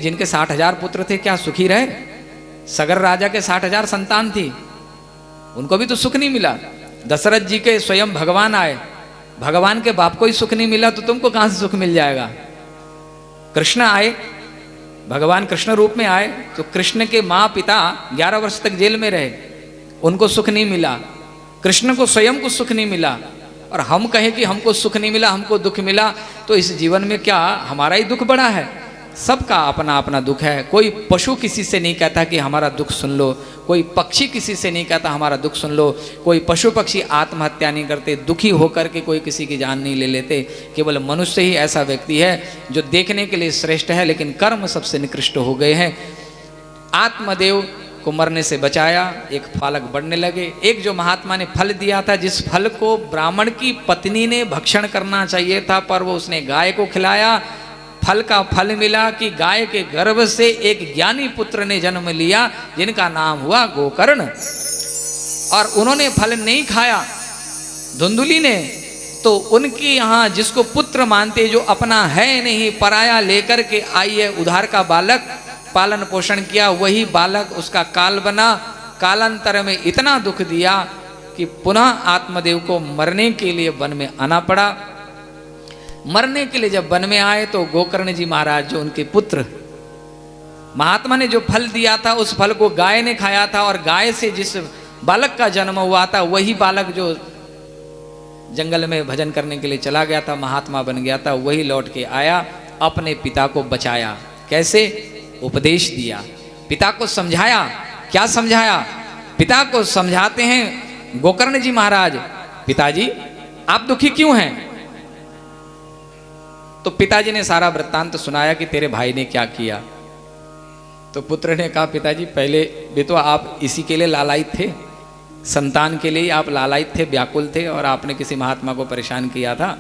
जिनके 60,000 पुत्र थे क्या सुखी रहे? सगर राजा के 60,000 संतान थी, उनको भी तो सुख नहीं मिला। दशरथ जी के स्वयं भगवान आए, भगवान के बाप को ही सुख नहीं मिला तो तुमको कहां से सुख मिल जाएगा? कृष्ण आए, भगवान कृष्ण रूप में आए तो कृष्ण के माँ पिता 11 वर्ष तक जेल में रहे, उनको सुख नहीं मिला, कृष्ण को स्वयं को सुख नहीं मिला। और हम कहें कि हमको सुख नहीं मिला, हमको दुख मिला, तो इस जीवन में क्या हमारा ही दुख बड़ा है? सबका अपना अपना दुख है। कोई पशु किसी से नहीं कहता कि हमारा दुख सुन लो, कोई पक्षी किसी से नहीं कहता हमारा दुख सुन लो, कोई पशु पक्षी आत्महत्या नहीं करते, दुखी होकर के कोई किसी की जान नहीं ले लेते। केवल मनुष्य ही ऐसा व्यक्ति है जो देखने के लिए श्रेष्ठ है लेकिन कर्म सबसे निकृष्ट हो गए हैं। आत्मदेव को मरने से बचाया, एक फालक बढ़ने लगे। एक जो महात्मा ने फल दिया था, जिस फल को ब्राह्मण की पत्नी ने भक्षण करना चाहिए था पर वो उसने गाय को खिलाया, फल का फल मिला कि गाय के गर्भ से एक ज्ञानी पुत्र ने जन्म लिया जिनका नाम हुआ गोकर्ण। और उन्होंने फल नहीं खाया धुंधुली ने, तो उनके यहाँ जिसको पुत्र मानते, जो अपना है नहीं पराया लेकर के आई है, उधार का बालक, पालन पोषण किया, वही बालक उसका काल बना। कालांतर में इतना दुख दिया कि पुनः आत्मदेव को मरने के लिए वन में आना पड़ा। मरने के लिए जब वन में आए तो गोकर्ण जी महाराज जो उनके पुत्र, महात्मा ने जो फल दिया था उस फल को गाय ने खाया था, और गाय से जिस बालक का जन्म हुआ था वही बालक जो जंगल में भजन करने के लिए चला गया था, महात्मा बन गया था, वही लौट के आया, अपने पिता को बचाया। कैसे? उपदेश दिया, पिता को समझाया। क्या समझाया? पिता को समझाते हैं गोकर्ण जी महाराज, पिताजी आप दुखी क्यों हैं? तो पिताजी ने सारा वृत्तांत सुनाया कि तेरे भाई ने क्या किया। तो पुत्र ने कहा, पिताजी पहले भी तो आप इसी के लिए लालायित थे, संतान के लिए आप लालायित थे, व्याकुल थे, और आपने किसी महात्मा को परेशान किया था।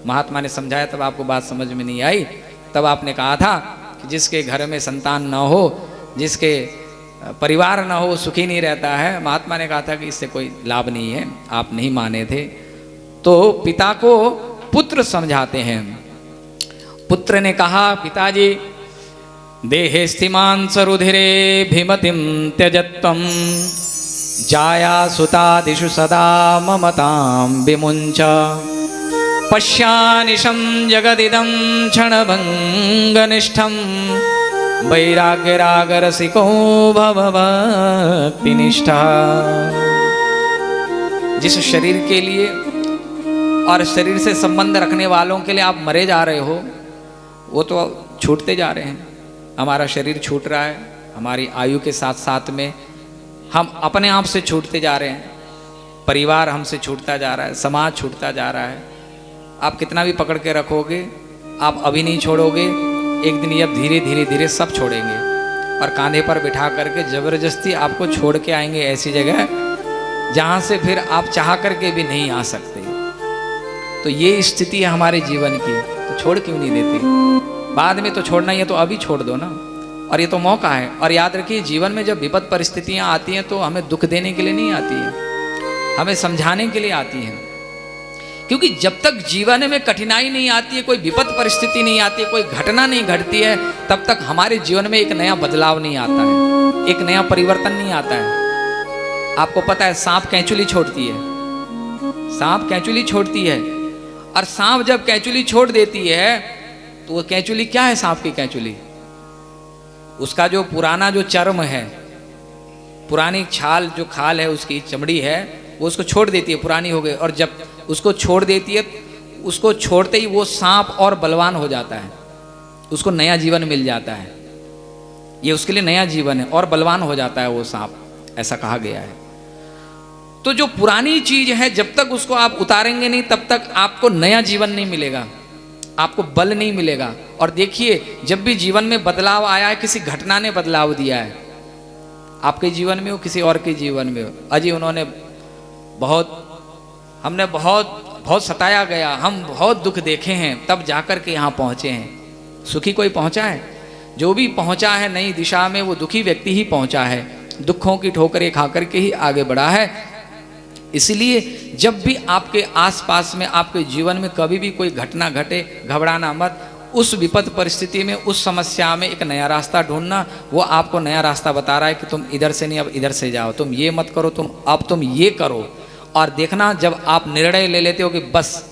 महात्मा ने समझाया, तब आपको बात समझ में नहीं आई। तब आपने कहा था कि जिसके घर में संतान न हो, जिसके परिवार न हो, सुखी नहीं रहता है। महात्मा ने कहा था कि इससे कोई लाभ नहीं है, आप नहीं माने थे। तो पिता को पुत्र समझाते हैं। पुत्र ने कहा, पिताजी देहे स्थिमान सरुधिरे भीमतिम त्यजत्वम जाया सुतादिषु सदा ममतां विमुञ्च पश्यानिशं जगदिदं क्षणभङ्गनिष्ठं वैराग्यरागरसिको भवभक्तिनिष्ठा। जिस शरीर के लिए और शरीर से संबंध रखने वालों के लिए आप मरे जा रहे हो, वो तो छूटते जा रहे हैं। हमारा शरीर छूट रहा है, हमारी आयु के साथ साथ में हम अपने आप से छूटते जा रहे हैं, परिवार हमसे छूटता जा रहा है, समाज छूटता जा रहा है। आप कितना भी पकड़ के रखोगे, आप अभी नहीं छोड़ोगे, एक दिन ये अब धीरे धीरे धीरे सब छोड़ेंगे और कांधे पर बिठा करके जबरदस्ती आपको छोड़ के आएंगे ऐसी जगह जहाँ से फिर आप चाह करके भी नहीं आ सकते। तो ये स्थिति है हमारे जीवन की, तो छोड़ क्यों नहीं देते? बाद में तो छोड़ना ही है तो अभी छोड़ दो ना, और ये तो मौका है। और याद रखिए, जीवन में जब विपद परिस्थितियां आती हैं तो हमें दुख देने के लिए नहीं आती है, हमें समझाने के लिए आती हैं। क्योंकि जब तक जीवन में कठिनाई नहीं आती है, कोई विपद परिस्थिति नहीं आती है, कोई घटना नहीं घटती है, तब तक हमारे जीवन में एक नया बदलाव नहीं आता है, एक नया परिवर्तन नहीं आता है। आपको पता है, सांप कैंचुली छोड़ती है, सांप कैंचुली छोड़ती है, और सांप जब कैंचुली छोड़ देती है तो वो कैंचुली क्या है? सांप की कैंचुली, उसका जो पुराना जो चर्म है, पुरानी छाल जो खाल है, उसकी चमड़ी है, वो उसको छोड़ देती है, पुरानी हो गई। और जब उसको छोड़ देती है, उसको छोड़ते ही वो सांप और बलवान हो जाता है, उसको नया जीवन मिल जाता है। ये उसके लिए नया जीवन है, और बलवान हो जाता है वो सांप, ऐसा कहा गया है। तो जो पुरानी चीज है, जब तक उसको आप उतारेंगे नहीं, तब तक आपको नया जीवन नहीं मिलेगा, आपको बल नहीं मिलेगा। और देखिए, जब भी जीवन में बदलाव आया है, किसी घटना ने बदलाव दिया है, आपके जीवन में हो, किसी और के जीवन में हो। अजी उन्होंने हमने बहुत सताया गया, हम बहुत दुख देखे हैं, तब जाकर के यहाँ पहुँचे हैं। सुखी कोई पहुँचा है? जो भी पहुँचा है नई दिशा में, वो दुखी व्यक्ति ही पहुँचा है, दुखों की ठोकरें खा करके ही आगे बढ़ा है। इसलिए जब भी आपके आसपास में, आपके जीवन में कभी भी कोई घटना घटे, घबराना मत, उस विपद परिस्थिति में, उस समस्या में एक नया रास्ता ढूंढना। वो आपको नया रास्ता बता रहा है कि तुम इधर से नहीं, अब इधर से जाओ, तुम ये मत करो, तुम ये करो। और देखना, जब आप निर्णय ले लेते हो कि बस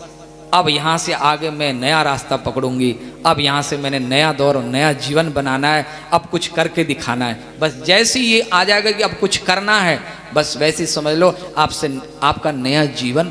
अब यहाँ से आगे मैं नया रास्ता पकड़ूंगी, अब यहाँ से मैंने नया दौर और नया जीवन बनाना है, अब कुछ करके दिखाना है, बस जैसे ही ये आ जाएगा कि अब कुछ करना है, बस वैसे ही समझ लो आपका नया जीवन